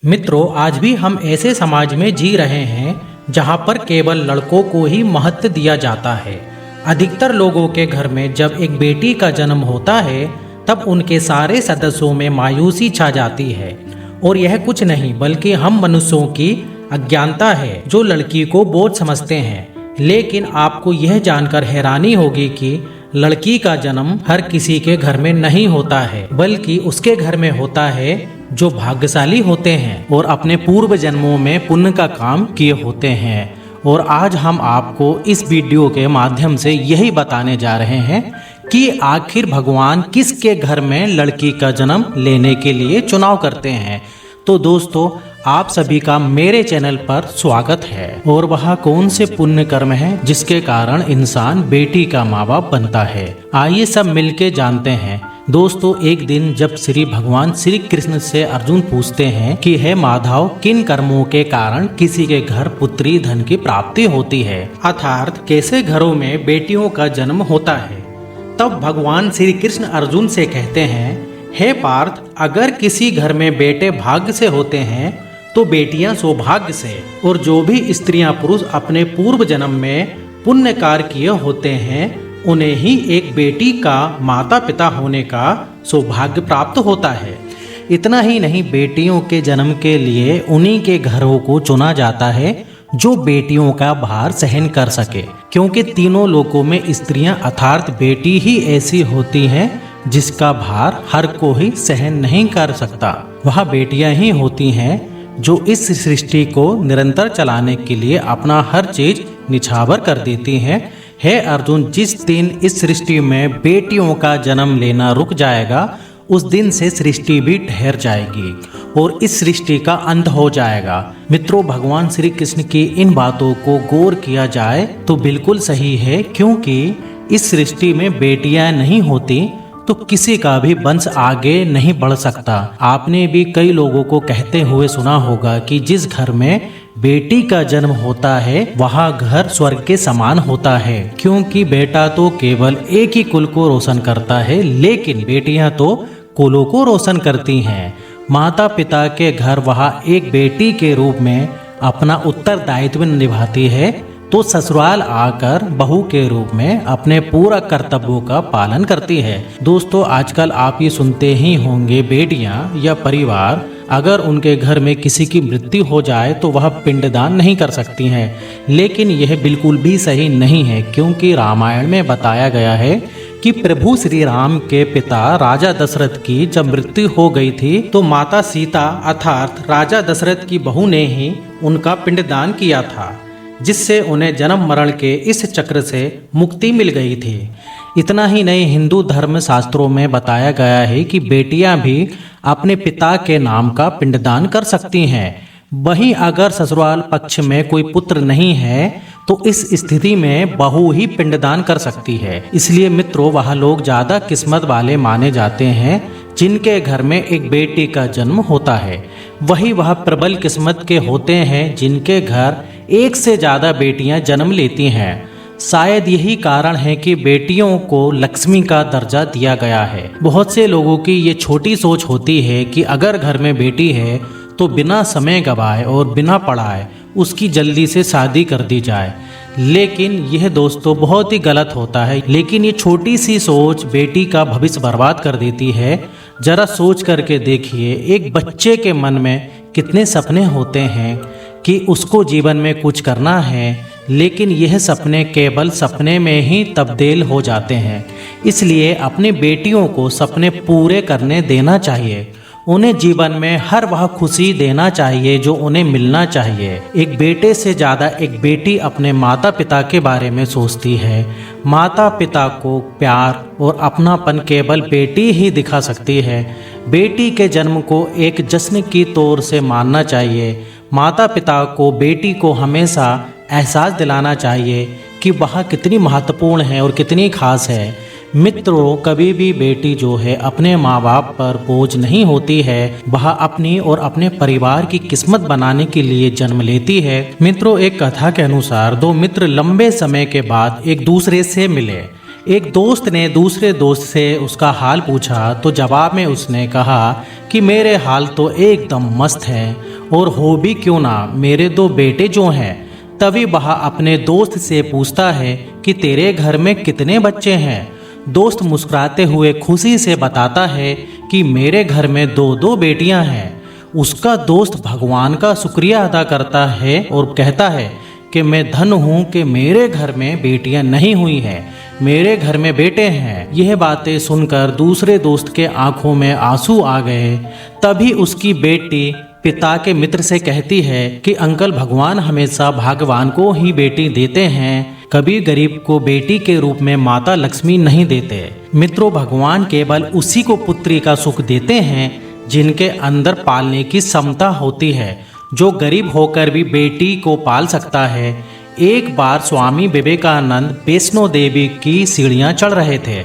मित्रों, आज भी हम ऐसे समाज में जी रहे हैं जहां पर केवल लड़कों को ही महत्व दिया जाता है। अधिकतर लोगों के घर में जब एक बेटी का जन्म होता है तब उनके सारे सदस्यों में मायूसी छा जाती है। और यह कुछ नहीं बल्कि हम मनुष्यों की अज्ञानता है जो लड़की को बोझ समझते हैं। लेकिन आपको यह जानकर हैरानी होगी कि लड़की का जन्म हर किसी के घर में नहीं होता है, बल्कि उसके घर में होता है जो भाग्यशाली होते हैं और अपने पूर्व जन्मों में पुण्य का काम किए होते हैं। और आज हम आपको इस वीडियो के माध्यम से यही बताने जा रहे हैं कि आखिर भगवान किसके घर में लड़की का जन्म लेने के लिए चुनाव करते हैं। तो दोस्तों, आप सभी का मेरे चैनल पर स्वागत है। और वह कौन से पुण्य कर्म है जिसके कारण इंसान बेटी का माँ बाप बनता है, आइए सब मिलके जानते हैं। दोस्तों, एक दिन जब श्री भगवान श्री कृष्ण से अर्जुन पूछते हैं कि हे माधव, किन कर्मों के कारण किसी के घर पुत्री धन की प्राप्ति होती है, अर्थात कैसे घरों में बेटियों का जन्म होता है, तब भगवान श्री कृष्ण अर्जुन से कहते हैं, हे पार्थ, अगर किसी घर में बेटे भाग्य से होते हैं तो बेटियां सौभाग्य से, और जो भी स्त्रियां पुरुष अपने पूर्व जन्म में पुण्य कार्य किए होते हैं उन्हें ही एक बेटी का माता पिता होने का सौभाग्य प्राप्त होता है। इतना ही नहीं, बेटियों के जन्म के लिए उन्हीं के घरों को चुना जाता है जो बेटियों का भार सहन कर सके, क्योंकि तीनों लोकों में स्त्रियां अर्थात बेटी ही ऐसी होती हैं जिसका भार हर कोई सहन नहीं कर सकता। वह बेटियां ही होती हैं जो इस सृष्टि को निरंतर चलाने के लिए अपना हर चीज निछावर कर देती हैं। हे अर्जुन, जिस दिन इस सृष्टि में बेटियों का जन्म लेना रुक जाएगा उस दिन से सृष्टि भी ठहर जाएगी और इस सृष्टि का अंत हो जाएगा। मित्रों, भगवान श्री कृष्ण की इन बातों को गौर किया जाए तो बिल्कुल सही है, क्योंकि इस सृष्टि में बेटियां नहीं होती तो किसी का भी वंश आगे नहीं बढ़ सकता। आपने भी कई लोगों को कहते हुए सुना होगा कि जिस घर में बेटी का जन्म होता है वहाँ घर स्वर्ग के समान होता है, क्योंकि बेटा तो केवल एक ही कुल को रोशन करता है, लेकिन बेटियां तो कुलों को रोशन करती हैं। माता पिता के घर वहाँ एक बेटी के रूप में अपना उत्तरदायित्व निभाती है, तो ससुराल आकर बहू के रूप में अपने पूरा कर्तव्यों का पालन करती है। दोस्तों, आजकल आप ये सुनते ही होंगे, बेटियां या परिवार अगर उनके घर में किसी की मृत्यु हो जाए तो वह पिंडदान नहीं कर सकती हैं, लेकिन यह बिल्कुल भी सही नहीं है, क्योंकि रामायण में बताया गया है कि प्रभु श्री राम के पिता राजा दशरथ की जब मृत्यु हो गई थी तो माता सीता अर्थात राजा दशरथ की बहू ने ही उनका पिंडदान किया था, जिससे उन्हें जन्म मरण के इस चक्र से मुक्ति मिल गई थी। इतना ही नहीं, हिंदू धर्म शास्त्रों में बताया गया है कि बेटियां भी अपने पिता के नाम का पिंडदान कर सकती हैं। वहीं अगर ससुराल पक्ष में कोई पुत्र नहीं है तो इस स्थिति में बहू ही पिंडदान कर सकती है। इसलिए मित्रों, वह लोग ज्यादा किस्मत वाले माने जाते हैं जिनके घर में एक बेटी का जन्म होता है। वही वह प्रबल किस्मत के होते हैं जिनके घर एक से ज्यादा बेटियां जन्म लेती हैं। शायद यही कारण है कि बेटियों को लक्ष्मी का दर्जा दिया गया है। बहुत से लोगों की ये छोटी सोच होती है कि अगर घर में बेटी है तो बिना समय गवाए और बिना पढ़ाए उसकी जल्दी से शादी कर दी जाए, लेकिन यह दोस्तों बहुत ही गलत होता है। लेकिन ये छोटी सी सोच बेटी का भविष्य बर्बाद कर देती है। जरा सोच करके देखिए, एक बच्चे के मन में कितने सपने होते हैं कि उसको जीवन में कुछ करना है, लेकिन यह सपने केवल सपने में ही तब्दील हो जाते हैं। इसलिए अपनी बेटियों को सपने पूरे करने देना चाहिए। उन्हें जीवन में हर वह खुशी देना चाहिए जो उन्हें मिलना चाहिए। एक बेटे से ज़्यादा एक बेटी अपने माता पिता के बारे में सोचती है। माता पिता को प्यार और अपनापन केवल बेटी ही दिखा सकती है। बेटी के जन्म को एक जश्न की तौर से मानना चाहिए। माता पिता को बेटी को हमेशा एहसास दिलाना चाहिए कि वह कितनी महत्वपूर्ण है और कितनी खास है। मित्रों, कभी भी बेटी जो है अपने माँ बाप पर बोझ नहीं होती है, वह अपनी और अपने परिवार की किस्मत बनाने के लिए जन्म लेती है। मित्रों, एक कथा के अनुसार दो मित्र लंबे समय के बाद एक दूसरे से मिले। एक दोस्त ने दूसरे दोस्त से उसका हाल पूछा तो जवाब में उसने कहा कि मेरे हाल तो एकदम मस्त है, और हो भी क्यों ना, मेरे 2 बेटे जो हैं। तभी वह अपने दोस्त से पूछता है कि तेरे घर में कितने बच्चे हैं। दोस्त मुस्कुराते हुए खुशी से बताता है कि मेरे घर में 2 बेटियां हैं। उसका दोस्त भगवान का शुक्रिया अदा करता है और कहता है कि मैं धन हूँ कि मेरे घर में बेटियां नहीं हुई हैं, मेरे घर में बेटे हैं। यह बातें सुनकर दूसरे दोस्त के आंखों में आंसू आ गए। तभी उसकी बेटी पिता के मित्र से कहती है कि अंकल, भगवान हमेशा भाग्यवान को ही बेटी देते हैं, कभी गरीब को बेटी के रूप में माता लक्ष्मी नहीं देते। मित्रों, भगवान केवल उसी को पुत्री का सुख देते हैं जिनके अंदर पालने की क्षमता होती है, जो गरीब होकर भी बेटी को पाल सकता है। एक बार स्वामी विवेकानंद वैष्णो देवी की सीढ़ियां चढ़ रहे थे।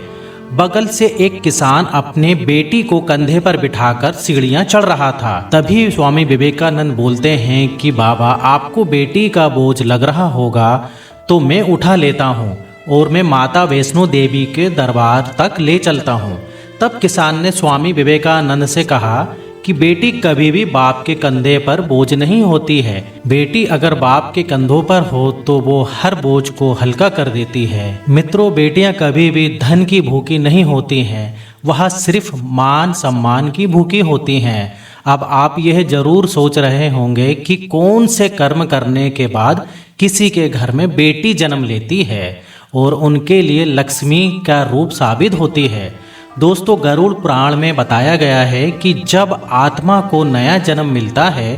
बगल से एक किसान अपने बेटी को कंधे पर बिठाकर सीढ़ियां चढ़ रहा था। तभी स्वामी विवेकानंद बोलते हैं कि बाबा, आपको बेटी का बोझ लग रहा होगा तो मैं उठा लेता हूँ और मैं माता वैष्णो देवी के दरबार तक ले चलता हूँ। तब किसान ने स्वामी विवेकानंद से कहा कि बेटी कभी भी बाप के कंधे पर बोझ नहीं होती है। बेटी अगर बाप के कंधों पर हो तो वो हर बोझ को हल्का कर देती है। मित्रों, बेटियां कभी भी धन की भूखी नहीं होती हैं, वह सिर्फ मान सम्मान की भूखी होती हैं। अब आप यह जरूर सोच रहे होंगे कि कौन से कर्म करने के बाद किसी के घर में बेटी जन्म लेती है और उनके लिए लक्ष्मी का रूप साबित होती है। दोस्तों, गरुड़ पुराण में बताया गया है कि जब आत्मा को नया जन्म मिलता है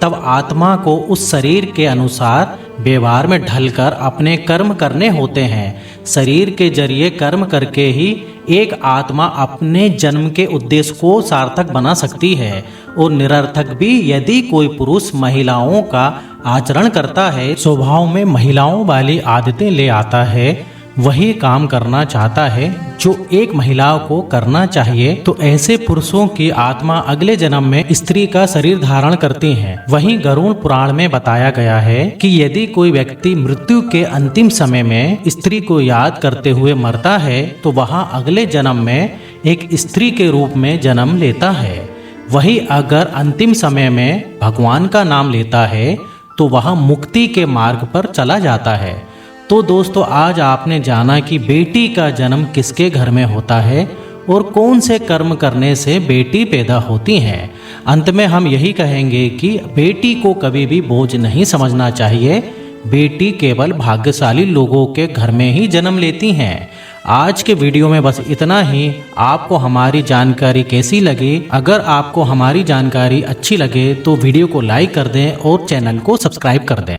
तब आत्मा को उस शरीर के अनुसार व्यवहार में ढलकर अपने कर्म करने होते हैं। शरीर के जरिए कर्म करके ही एक आत्मा अपने जन्म के उद्देश्य को सार्थक बना सकती है, और निरर्थक भी यदि कोई पुरुष महिलाओं का आचरण करता है, स्वभाव में महिलाओं वाली आदतें ले आता है, वही काम करना चाहता है जो एक महिला को करना चाहिए, तो ऐसे पुरुषों की आत्मा अगले जन्म में स्त्री का शरीर धारण करती है। वहीं गरुड़ पुराण में बताया गया है कि यदि कोई व्यक्ति मृत्यु के अंतिम समय में स्त्री को याद करते हुए मरता है तो वह अगले जन्म में एक स्त्री के रूप में जन्म लेता है। वही अगर अंतिम समय में भगवान का नाम लेता है तो वह मुक्ति के मार्ग पर चला जाता है। तो दोस्तों, आज आपने जाना कि बेटी का जन्म किसके घर में होता है और कौन से कर्म करने से बेटी पैदा होती है। अंत में हम यही कहेंगे कि बेटी को कभी भी बोझ नहीं समझना चाहिए। बेटी केवल भाग्यशाली लोगों के घर में ही जन्म लेती हैं। आज के वीडियो में बस इतना ही। आपको हमारी जानकारी कैसी लगी? अगर आपको हमारी जानकारी अच्छी लगे तो वीडियो को लाइक कर दें और चैनल को सब्सक्राइब कर दें।